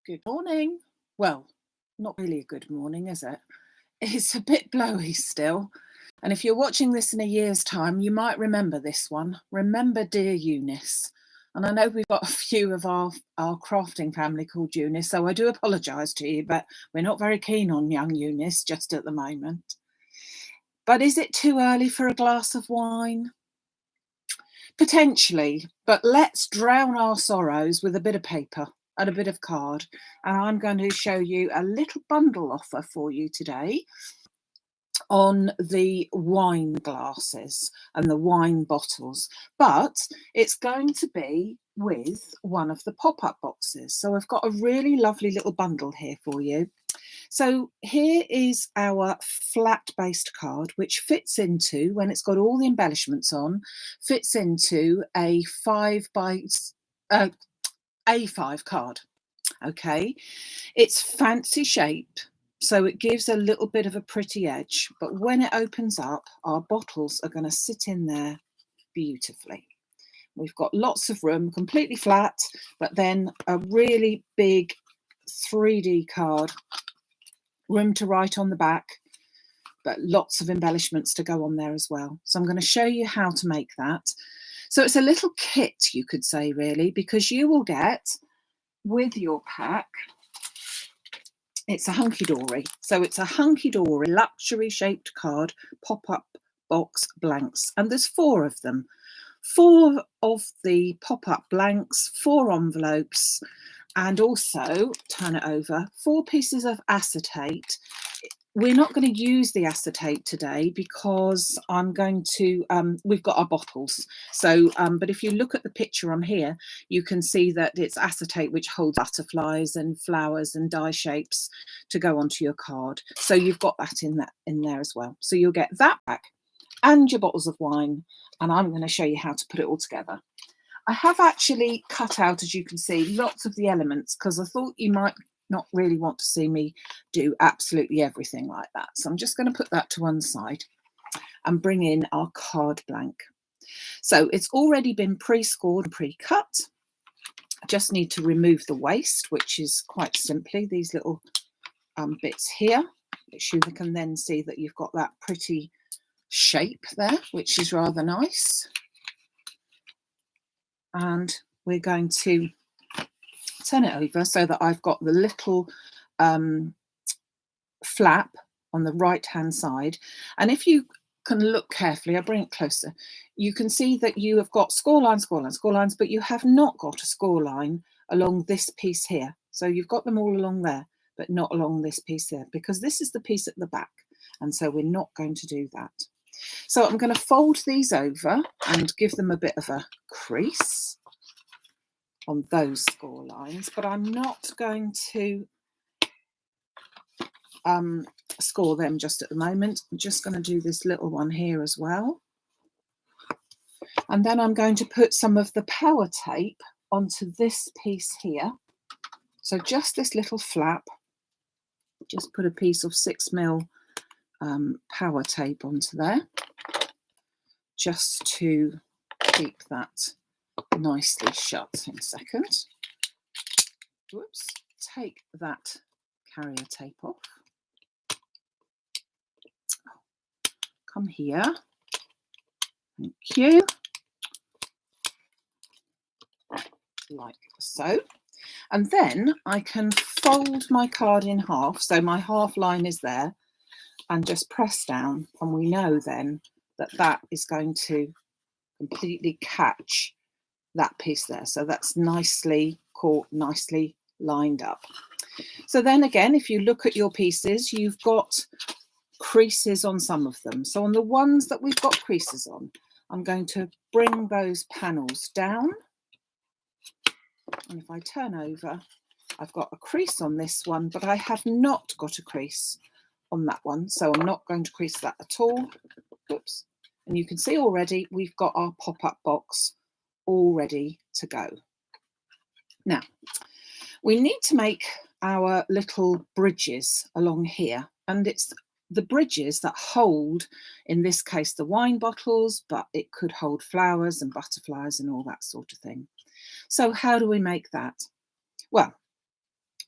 Good morning. Well, not really a good morning, is it? It's a bit blowy still. And if you're watching this in a year's time, you might remember this one. Remember dear Eunice. And I know we've got a few of our crafting family called Eunice, so I do apologise to you, but we're not very keen on young Eunice just at the moment. But is it too early for a glass of wine? Potentially, but let's drown our sorrows with a bit of paper and a bit of card. And I'm going to show you a little bundle offer for you today on the wine glasses and the wine bottles, but it's going to be with one of the pop-up boxes. So I've got a really lovely little bundle here for you. So here is our flat based card, which fits into, when it's got all the embellishments on, fits into a A5 card. Okay, it's fancy shaped, so it gives a little bit of a pretty edge, but when it opens up, our bottles are going to sit in there beautifully. We've got lots of room, completely flat, but then a really big 3D card, room to write on the back, but lots of embellishments to go on there as well. So I'm going to show you how to make that. So it's a little kit, you could say, really, because you will get with your pack, it's a hunky-dory. So it's a hunky-dory luxury shaped card pop-up box blanks, and there's 4 of them. 4 of the pop-up blanks, 4 envelopes, and also, turn it over, 4 pieces of acetate. We're not going to use the acetate today because I'm going to, we've got our bottles. So, but if you look at the picture on here, you can see that it's acetate which holds butterflies and flowers and die shapes to go onto your card. So you've got that in there as well. So you'll get that back and your bottles of wine, and I'm going to show you how to put it all together. I have actually cut out, as you can see, lots of the elements because I thought you might not really want to see me do absolutely everything like that. So I'm just going to put that to one side and bring in our card blank. So it's already been pre-scored and pre-cut. I just need to remove the waste, which is quite simply these little bits here, which you can then see that you've got that pretty shape there, which is rather nice. And we're going to turn it over so that I've got the little flap on the right hand side. And if you can look carefully, I'll bring it closer, you can see that you have got score lines, but you have not got a score line along this piece here. So you've got them all along there, but not along this piece here, because this is the piece at the back. And so we're not going to do that. So I'm going to fold these over and give them a bit of a crease on those score lines, but I'm not going to score them just at the moment. I'm just going to do this little one here as well. And then I'm going to put some of the power tape onto this piece here. So just this little flap, just put a piece of 6mm power tape onto there, just to keep that nicely shut. In a second. Whoops, take that carrier tape off. Come here. Thank you. Like so. And then I can fold my card in half, so my half line is there, and just press down, and we know then that that is going to completely catch that piece there. So that's nicely caught, nicely lined up. So then again, if you look at your pieces, you've got creases on some of them. So on the ones that we've got creases on, I'm going to bring those panels down. And if I turn over, I've got a crease on this one, but I have not got a crease on that one. So I'm not going to crease that at all. Oops. And you can see already we've got our pop-up box all ready to go. Now, we need to make our little bridges along here, and it's the bridges that hold, in this case, the wine bottles, but it could hold flowers and butterflies and all that sort of thing. So how do we make that? Well,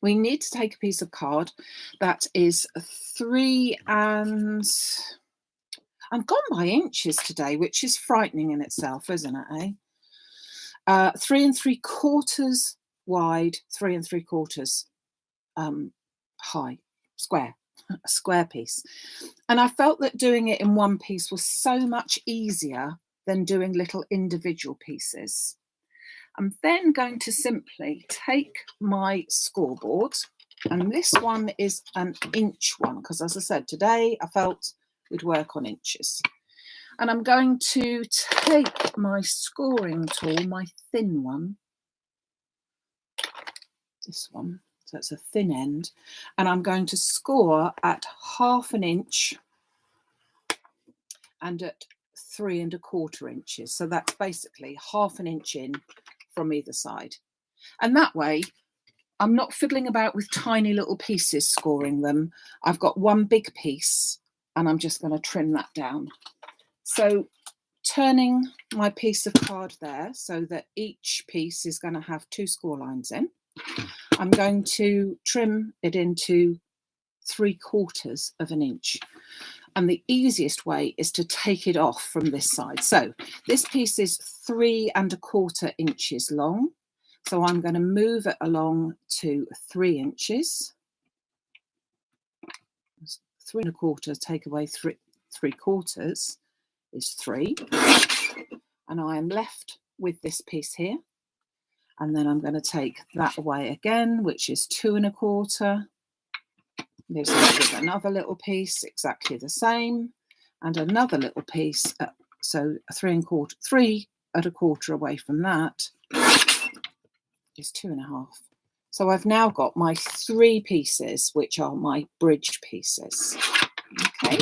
we need to take a piece of card that is 3 and... I've gone by inches today, which is frightening in itself, isn't it, eh? 3 3/4 wide, 3 3/4 high, square, a square piece. And I felt that doing it in one piece was so much easier than doing little individual pieces. I'm then going to simply take my scoreboard, and this one is an inch one, because as I said, today I felt we'd work on inches. And I'm going to take my scoring tool, my thin one, this one, so it's a thin end, and I'm going to score at 1/2 inch and at 3 1/4 inches. So that's basically 1/2 inch in from either side. And that way, I'm not fiddling about with tiny little pieces scoring them. I've got one big piece and I'm just going to trim that down. So turning my piece of card there so that each piece is going to have 2 score lines in, I'm going to trim it into 3/4 of an inch. And the easiest way is to take it off from this side. So this piece is 3 1/4 inches long. So I'm going to move it along to 3 inches. 3 1/4, take away 3/4 is 3. And I am left with this piece here. And then I'm going to take that away again, which is 2 1/4. Leaves me with another little piece, exactly the same, and another little piece. So 3 1/4 away from that is 2 1/2. So I've now got my 3 pieces, which are my bridge pieces. Okay.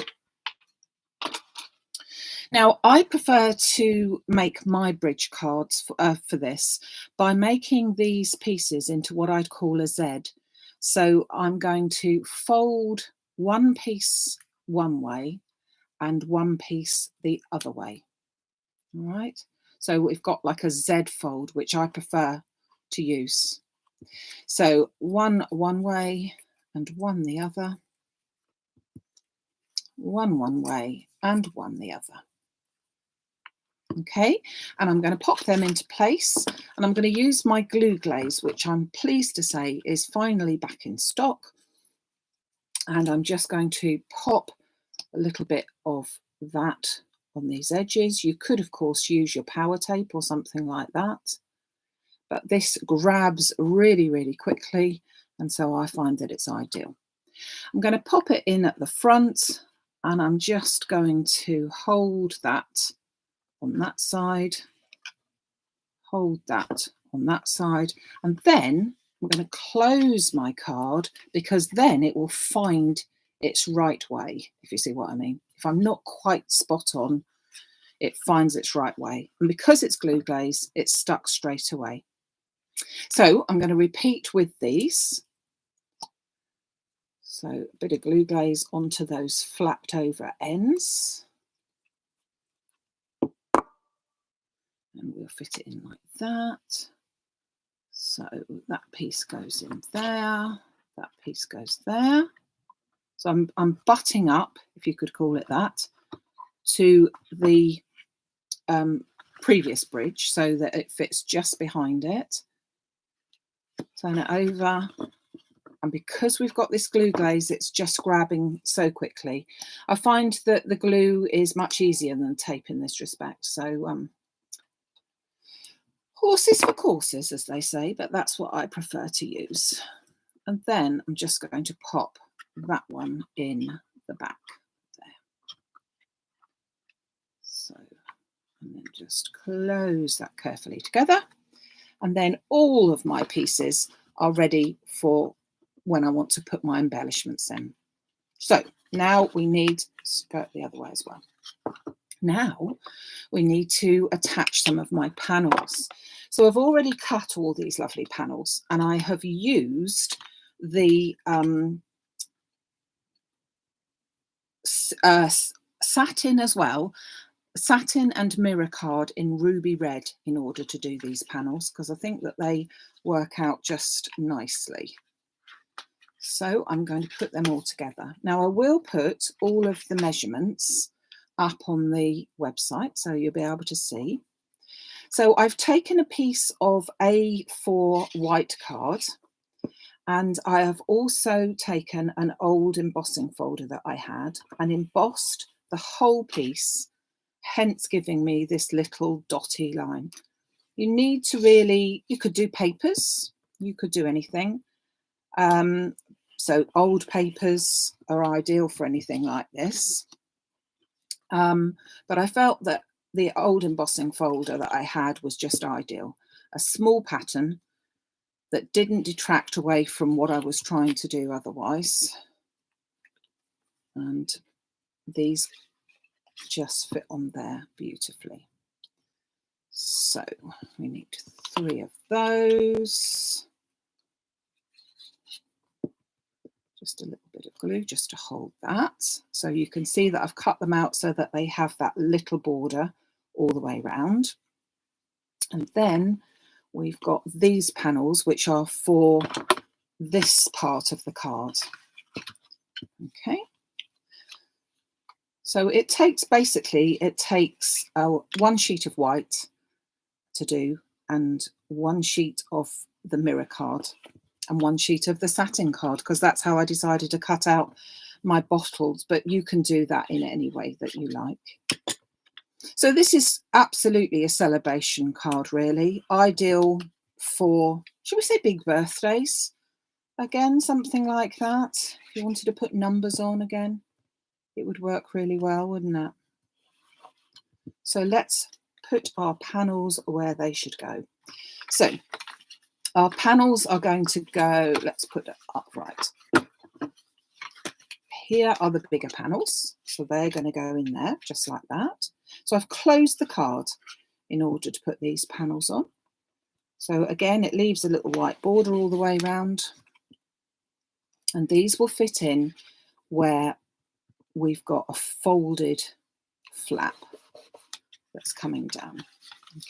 Now, I prefer to make my bridge cards for this by making these pieces into what I'd call a Z. So I'm going to fold one piece one way and one piece the other way. All right. So we've got like a Z fold, which I prefer to use. So one way and one the other. One way and one the other. Okay, and I'm going to pop them into place, and I'm going to use my glue glaze, which I'm pleased to say is finally back in stock. And I'm just going to pop a little bit of that on these edges. You could, of course, use your power tape or something like that, but this grabs really, really quickly, and so I find that it's ideal. I'm going to pop it in at the front, and I'm just going to hold that on that side, hold that on that side, and then I'm going to close my card, because then it will find its right way, if you see what I mean. If I'm not quite spot on, it finds its right way, and because it's glue glaze, it's stuck straight away. So I'm going to repeat with these. So a bit of glue glaze onto those flapped over ends. And we'll fit it in like that. So that piece goes in there, that piece goes there. So I'm butting up, if you could call it that, to the previous bridge so that it fits just behind it. Turn it over. And because we've got this glue glaze, it's just grabbing so quickly. I find that the glue is much easier than tape in this respect. So horses for courses, as they say, but that's what I prefer to use. And then I'm just going to pop that one in the back there. So, and then just close that carefully together. And then all of my pieces are ready for when I want to put my embellishments in. So now we need to go the other way as well. Now we need to attach some of my panels. So I've already cut all these lovely panels, and I have used the satin as well, satin and mirror card in ruby red in order to do these panels, because I think that they work out just nicely. So I'm going to put them all together. Now I will put all of the measurements up on the website so you'll be able to see. So I've taken a piece of A4 white card, and I have also taken an old embossing folder that I had and embossed the whole piece, hence giving me this little dotty line. You need to really, you could do papers, you could do anything. So old papers are ideal for anything like this. But I felt that the old embossing folder that I had was just ideal. A small pattern that didn't detract away from what I was trying to do otherwise. And these just fit on there beautifully. So we need 3 of those. Just a little bit of glue just to hold that. So you can see that I've cut them out so that they have that little border all the way around. And then we've got these panels, which are for this part of the card. Okay. So it takes, basically, it takes 1 sheet of white to do, and 1 sheet of the mirror card, and 1 sheet of the satin card, because that's how I decided to cut out my bottles, but you can do that in any way that you like. So this is absolutely a celebration card, really. Ideal for, should we say, big birthdays? Again, something like that. If you wanted to put numbers on again, it would work really well, wouldn't it? So let's put our panels where they should go. So our panels are going to go, let's put it upright. Here are the bigger panels. So they're going to go in there just like that. So I've closed the card in order to put these panels on. So again, it leaves a little white border all the way around. And these will fit in where we've got a folded flap that's coming down.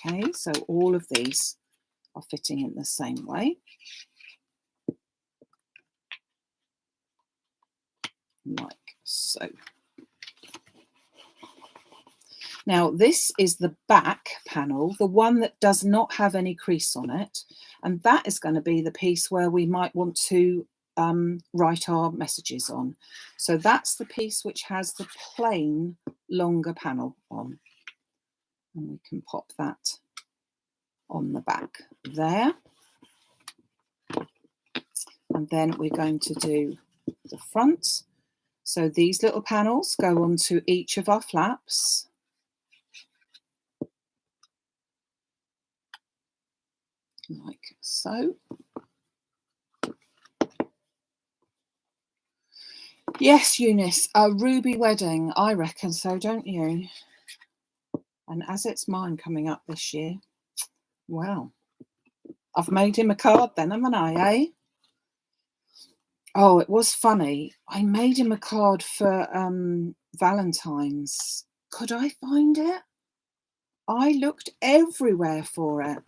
Okay, so all of these are fitting in the same way. Like so. Now this is the back panel, the one that does not have any crease on it, and that is going to be the piece where we might want to write our messages on. So that's the piece which has the plain longer panel on, and we can pop that on the back there. And then we're going to do the front. So these little panels go onto each of our flaps. Like so. Yes, Eunice, a ruby wedding, I reckon so, don't you? And as it's mine coming up this year, well, I've made him a card then, haven't I, eh? Oh, it was funny. I made him a card for Valentine's. Could I find it? I looked everywhere for it.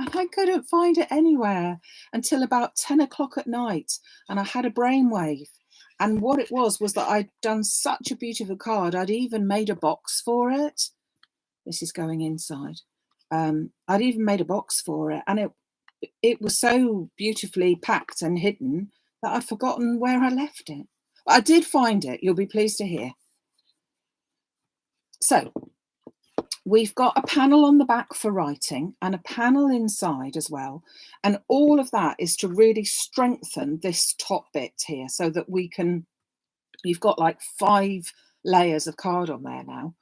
And I couldn't find it anywhere until about 10 o'clock at night. And I had a brainwave. And what it was that I'd done such a beautiful card. I'd even made a box for it. This is going inside. I'd even made a box for it. And it was so beautifully packed and hidden that I'd forgotten where I left it. But I did find it. You'll be pleased to hear. So we've got a panel on the back for writing and a panel inside as well. And all of that is to really strengthen this top bit here so that we can, you've got like 5 layers of card on there now.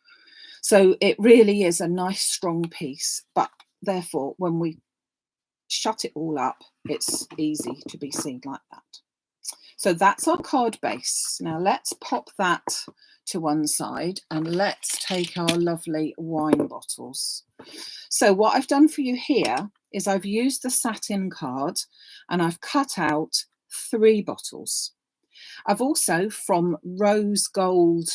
So it really is a nice strong piece, but therefore when we shut it all up, it's easy to be seen like that. So that's our card base. Now let's pop that to one side and let's take our lovely wine bottles. So what I've done for you here is I've used the satin card and I've cut out 3 bottles. I've also, from rose gold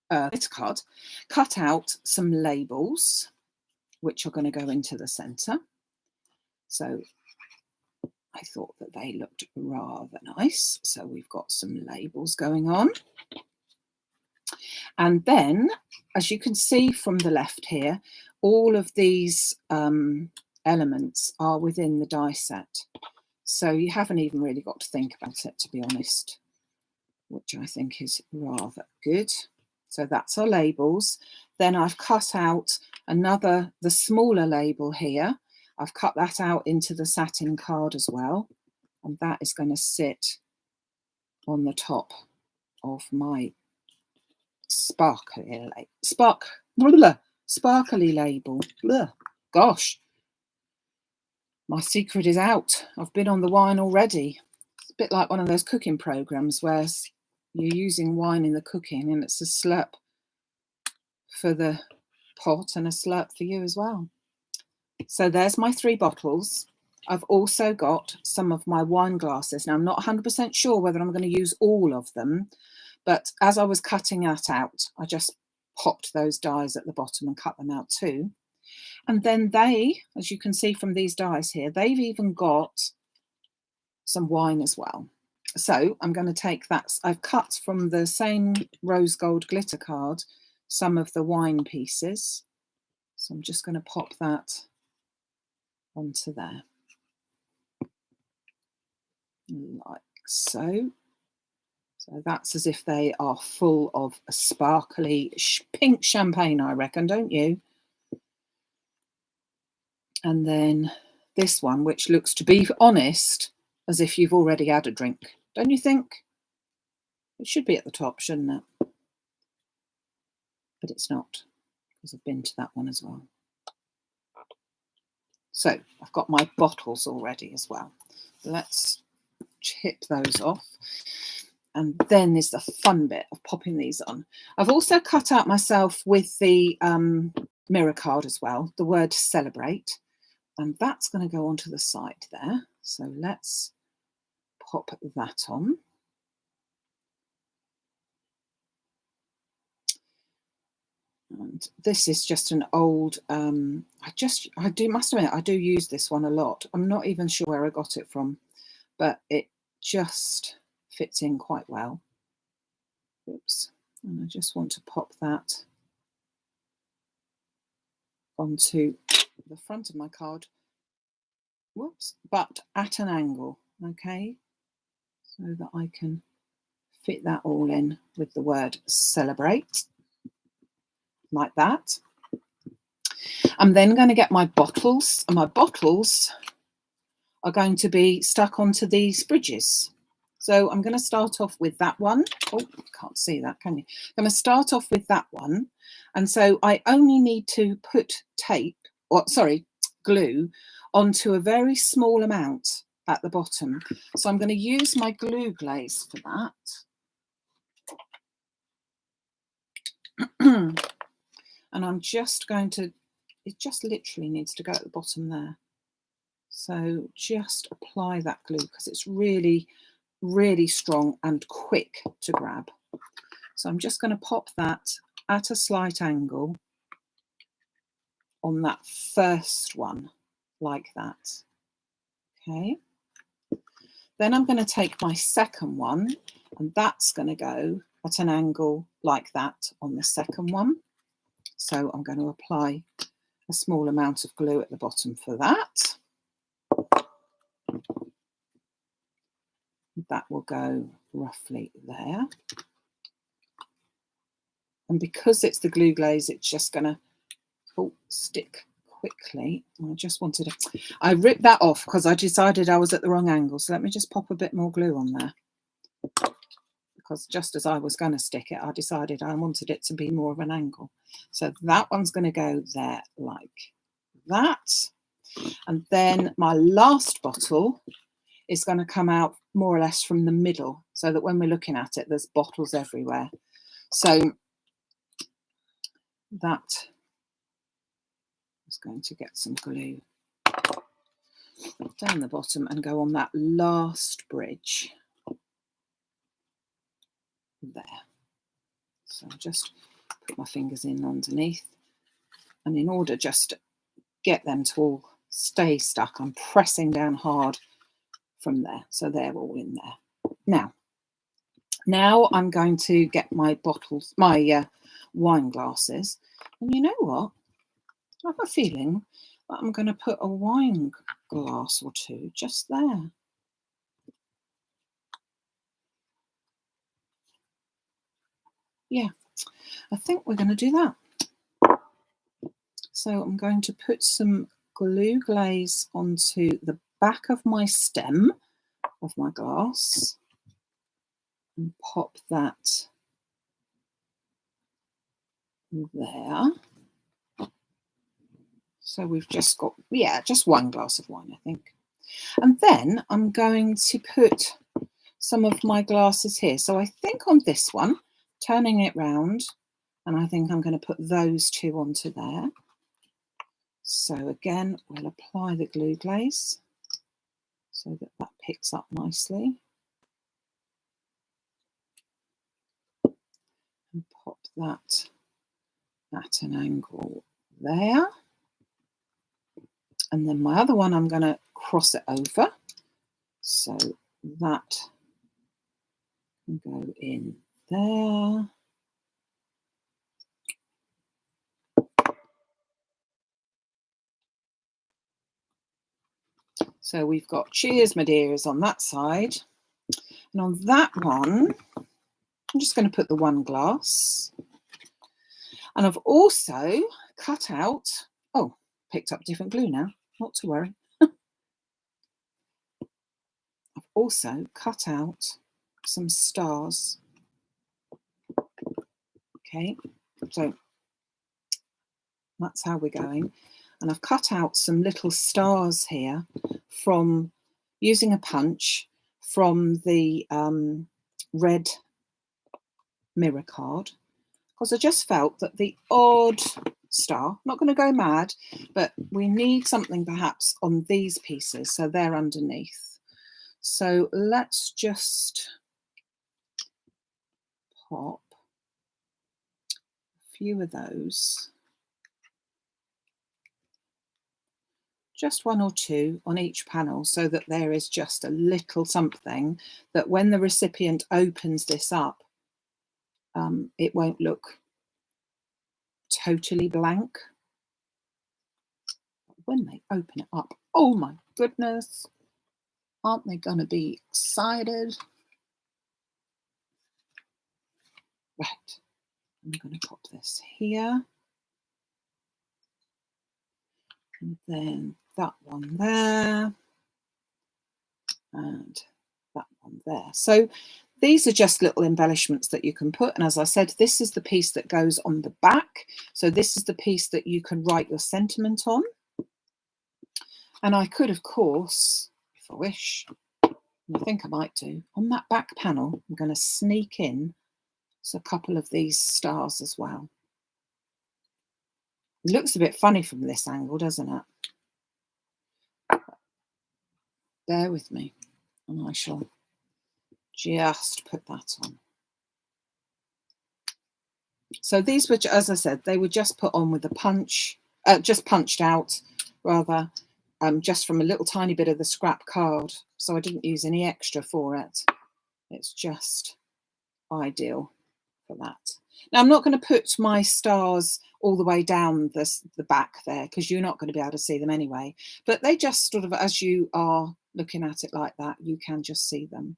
this card, cut out some labels which are going to go into the centre. So I thought that they looked rather nice. So we've got some labels going on. And then, as you can see from the left here, all of these elements are within the die set. So you haven't even really got to think about it, to be honest, which I think is rather good. So that's our labels. Then I've cut out the smaller label here. I've cut that out into the satin card as well. And that is going to sit on the top of my sparkly label. Blah. Gosh, my secret is out. I've been on the wine already. It's a bit like one of those cooking programs where you're using wine in the cooking and it's a slurp for the pot and a slurp for you as well. So there's my 3 bottles. I've also got some of my wine glasses. Now, I'm not 100% sure whether I'm going to use all of them, but as I was cutting that out, I just popped those dies at the bottom and cut them out too. And then they, as you can see from these dies here, they've even got some wine as well. So I'm going to take that. I've cut from the same rose gold glitter card some of the wine pieces. So I'm just going to pop that onto there. Like so. So that's as if they are full of a sparkly pink champagne, I reckon, don't you? And then this one, which looks, to be honest, as if you've already had a drink. Don't you think? It should be at the top, shouldn't it? But it's not, because I've been to that one as well. So I've got my bottles already as well. Let's chip those off. And then there's the fun bit of popping these on. I've also cut out myself with the mirror card as well, the word celebrate. And that's going to go onto the side there. So let's pop that on. And this is just an old, I must admit, I do use this one a lot. I'm not even sure where I got it from, but it just fits in quite well. Oops. And I just want to pop that onto the front of my card. Whoops, but at an angle, okay? So that I can fit that all in with the word celebrate, like that. I'm then going to get my bottles, and my bottles are going to be stuck onto these bridges. So I'm going to start off with that one. Oh, you can't see that, can you? I'm going to start off with that one. And so I only need to put glue onto a very small amount at the bottom. So I'm going to use my glue glaze for that. And I'm just going to, it just literally needs to go at the bottom there. So just apply that glue because it's really, really strong and quick to grab. So I'm just going to pop that at a slight angle on that first one, like that. Okay. Then I'm going to take my second one, and that's going to go at an angle like that on the second one. So I'm going to apply a small amount of glue at the bottom for that. That will go roughly there. And because it's the glue glaze, it's just going to stick quickly. I just wanted to, I ripped that off because I decided I was at the wrong angle. So let me just pop a bit more glue on there. Because just as I was going to stick it, I decided I wanted it to be more of an angle. So that one's going to go there like that. And then my last bottle is going to come out more or less from the middle so that when we're looking at it, there's bottles everywhere. So that is going to get some glue down the bottom and go on that last bridge there. So I'll just put my fingers in underneath, and in order just to get them to all stay stuck, I'm pressing down hard from there. So they're all in there. Now I'm going to get my bottles, my wine glasses. And you know what? I have a feeling that I'm going to put a wine glass or two just there. Yeah, I think we're going to do that. So I'm going to put some glue glaze onto the back of my stem of my glass and pop that there. So we've just got, just one glass of wine, I think. And then I'm going to put some of my glasses here. So I think on this one, turning it round, and I think I'm going to put those two onto there. So again, we'll apply the glue glaze so that that picks up nicely. And pop that at an angle there. And then my other one, I'm going to cross it over. So that can go in there. So we've got cheers, my dears, on that side. And on that one, I'm just going to put the one glass. And I've also cut out, picked up different glue now, not to worry. I've also cut out some stars. Okay, so that's how we're going. And I've cut out some little stars here from using a punch from the red mirror card, because I just felt that the odd star, not going to go mad, but we need something perhaps on these pieces, so they're underneath. So let's just pop a few of those, just one or two on each panel, so that there is just a little something that when the recipient opens this up, it won't look totally blank. When they open it up, oh my goodness, aren't they going to be excited? Right, I'm going to pop this here. And then that one there. And that one there. So these are just little embellishments that you can put. And as I said, this is the piece that goes on the back. So this is the piece that you can write your sentiment on. And I could, of course, if I wish, I think I might do, on that back panel, I'm going to sneak in a couple of these stars as well. It looks a bit funny from this angle, doesn't it? Bear with me, and I shall just put that on. So these were, as I said, they were just put on with a punch, just punched out rather, just from a little tiny bit of the scrap card. So I didn't use any extra for it. It's just ideal for that. Now I'm not going to put my stars all the way down the back there, because you're not going to be able to see them anyway. But they just sort of, as you are looking at it like that, you can just see them.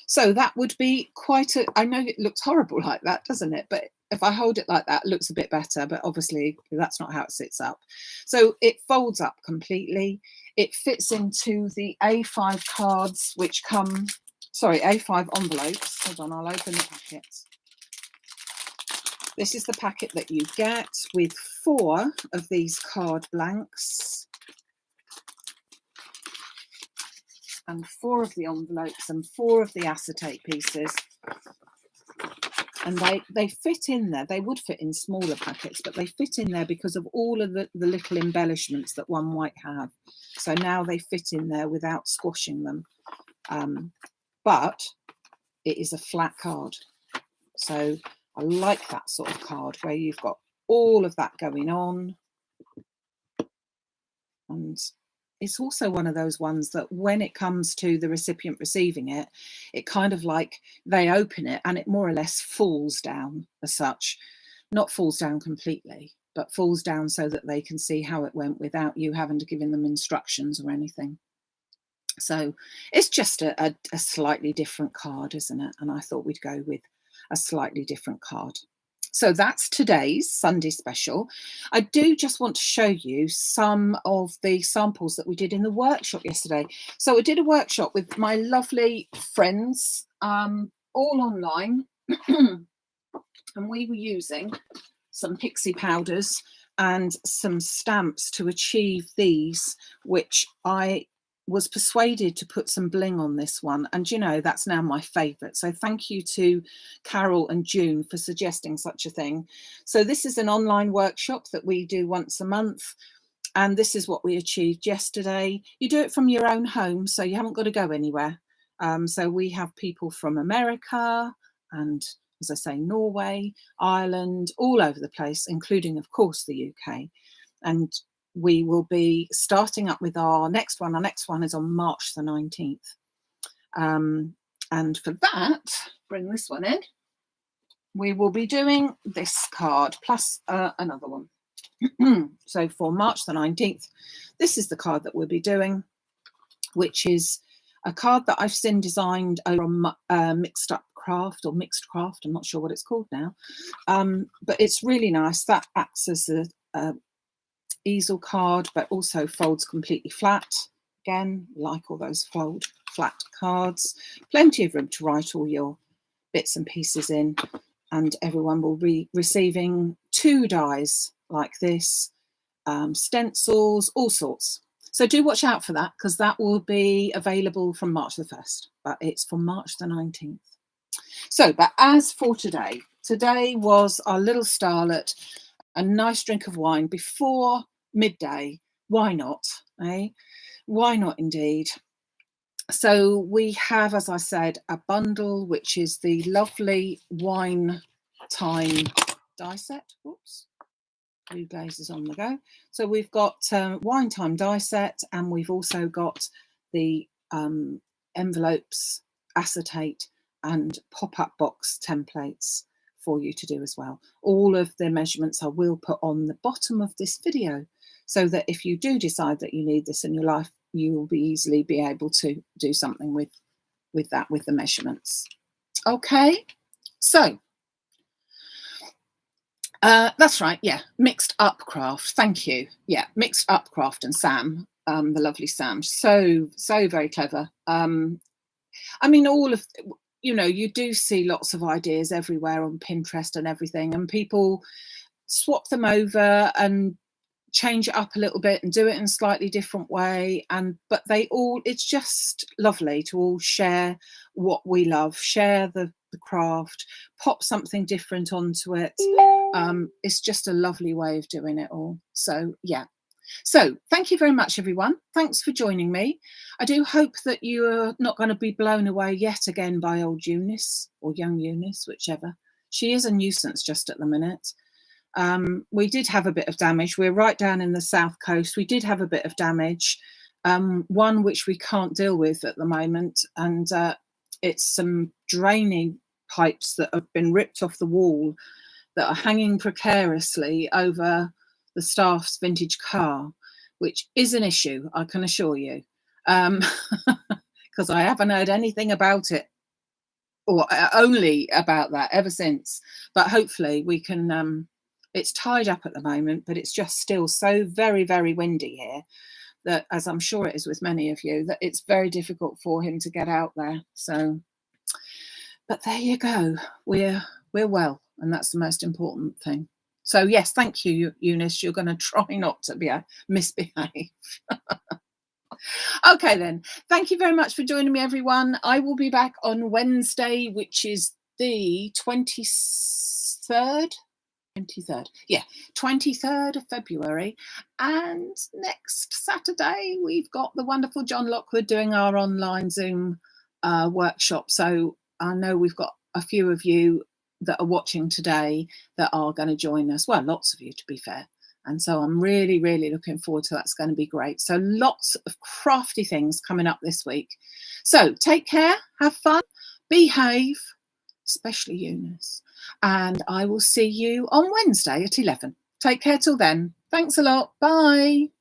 So that would be quite a, I know it looks horrible like that, doesn't it? But if I hold it like that, it looks a bit better, but obviously that's not how it sits up. So it folds up completely. It fits into the A5 cards, which come, sorry, A5 envelopes. Hold on, I'll open the packet. This is the packet that you get with 4 of these card blanks. And 4 of the envelopes and 4 of the acetate pieces. And they fit in there. They would fit in smaller packets, but they fit in there because of all of the little embellishments that one might have. So now they fit in there without squashing them. But it is a flat card. So I like that sort of card where you've got all of that going on. And it's also one of those ones that when it comes to the recipient receiving it, it kind of like they open it and it more or less falls down as such. Not falls down completely, but falls down so that they can see how it went without you having to give them instructions or anything. So it's just a slightly different card, isn't it? And I thought we'd go with a slightly different card. So that's today's Sunday special. I do just want to show you some of the samples that we did in the workshop yesterday. So I did a workshop with my lovely friends, all online, and we were using some pixie powders and some stamps to achieve these, which I was persuaded to put some bling on this one, and you know, that's now my favorite. So thank you to Carol and June for suggesting such a thing. So this is an online workshop that we do once a month, and this is what we achieved yesterday. You do it from your own home, so you haven't got to go anywhere. So we have people from America and, as I say, Norway, Ireland, all over the place, including of course the UK. And we will be starting up with our next one. Our next one is on March the 19th. And for that, bring this one in. We will be doing this card plus another one. So for March the 19th, this is the card that we'll be doing, which is a card that I've seen designed over on Mixed Craft. I'm not sure what it's called now. But it's really nice. That acts as a easel card, but also folds completely flat. Again, like all those fold flat cards, plenty of room to write all your bits and pieces in, and everyone will be receiving 2 dies like this, stencils, all sorts. So do watch out for that, because that will be available from March the 1st, but it's for March the 19th. So, but as for today, today was our little starlet, a nice drink of wine before midday. Why not, eh? Why not indeed? So we have, as I said, a bundle, which is the lovely Wine Time die set. Oops, blue glazes on the go. So we've got Wine Time die set, and we've also got the envelopes, acetate and pop-up box templates for you to do as well. All of the measurements I will put on the bottom of this video, so that if you do decide that you need this in your life, you will easily be able to do something with that, with the measurements. Okay, so that's right, yeah, Mixed Up Craft, thank you. Yeah, Mixed Up Craft and Sam, the lovely Sam, so very clever. I mean, all of, you know, you do see lots of ideas everywhere on Pinterest and everything, and people swap them over and change it up a little bit and do it in a slightly different way, but they all, it's just lovely to all share what we love, share the craft, pop something different onto it. It's just a lovely way of doing it all. So yeah, so thank you very much, everyone. Thanks for joining me. I do hope that you're not going to be blown away yet again by old Eunice, or young Eunice, whichever. She is a nuisance just at the minute. We did have a bit of damage. We're right down in the south coast. We did have a bit of damage, one which we can't deal with at the moment, and it's some draining pipes that have been ripped off the wall that are hanging precariously over the staff's vintage car, which is an issue, I can assure you, because I haven't heard anything about it, or only about that, ever since. But hopefully we can, it's tied up at the moment, but it's just still so very, very windy here that, as I'm sure it is with many of you, that it's very difficult for him to get out there. So, but there you go, we're well, and that's the most important thing. So yes, thank you, Eunice. You're going to try not to misbehave. Okay then, thank you very much for joining me, everyone. I will be back on Wednesday, which is the 23rd. 23rd of February, and next Saturday we've got the wonderful John Lockwood doing our online Zoom workshop. So I know we've got a few of you that are watching today that are going to join us. Well, lots of you, to be fair, And so I'm really, really looking forward to that. It's going to be great. So lots of crafty things coming up this week. So take care, have fun, behave, especially Eunice. And I will see you on Wednesday at 11. Take care till then. Thanks a lot. Bye.